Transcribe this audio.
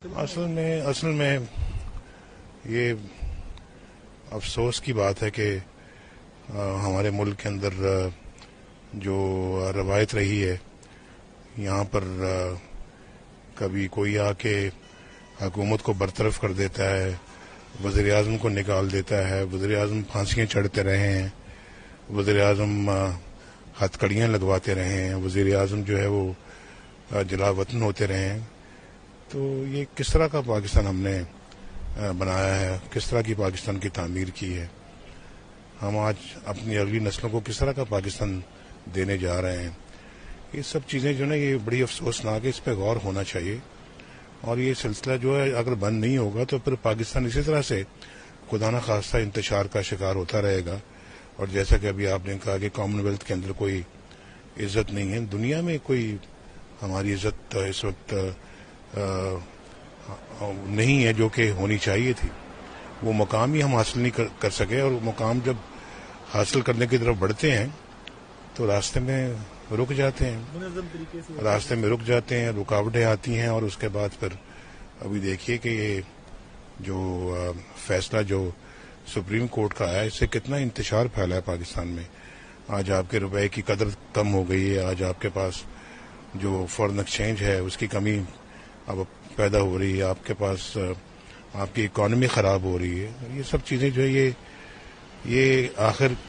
اصل میں یہ افسوس کی بات ہے کہ ہمارے ملک کے اندر جو روایت رہی ہے، یہاں پر کبھی کوئی آ کے حکومت کو برطرف کر دیتا ہے، وزیر اعظم کو نکال دیتا ہے، وزیر اعظم پھانسیاں چڑھتے رہے ہیں، وزیر اعظم ہتھکڑیاں لگواتے رہے ہیں، وزیر اعظم جو ہے وہ جلا وطن ہوتے رہے ہیں. تو یہ کس طرح کا پاکستان ہم نے بنایا ہے، کس طرح کی پاکستان کی تعمیر کی ہے، ہم آج اپنی اگلی نسلوں کو کس طرح کا پاکستان دینے جا رہے ہیں. یہ سب چیزیں جو نا یہ بڑی افسوسناک ہے، اس پہ غور ہونا چاہیے. اور یہ سلسلہ جو ہے اگر بند نہیں ہوگا تو پھر پاکستان اسی طرح سے خدا نہ خواستہ انتشار کا شکار ہوتا رہے گا. اور جیسا کہ ابھی آپ نے کہا کہ کامن ویلتھ کے اندر کوئی عزت نہیں ہے، دنیا میں کوئی ہماری عزت اس وقت نہیں ہے جو کہ ہونی چاہیے تھی. وہ مقام ہی ہم حاصل نہیں کر سکے، اور وہ مقام جب حاصل کرنے کی طرف بڑھتے ہیں تو راستے میں رک جاتے ہیں، رکاوٹیں آتی ہیں. اور اس کے بعد پھر ابھی دیکھیے کہ یہ جو فیصلہ جو سپریم کورٹ کا آیا، اس سے کتنا انتشار پھیلا ہے پاکستان میں. آج آپ کے روپے کی قدر کم ہو گئی ہے، آج آپ کے پاس جو فارن ایکسچینج ہے اس کی کمی اب پیدا ہو رہی ہے، آپ کے پاس آپ کی اکانومی خراب ہو رہی ہے. یہ سب چیزیں جو ہے یہ آخر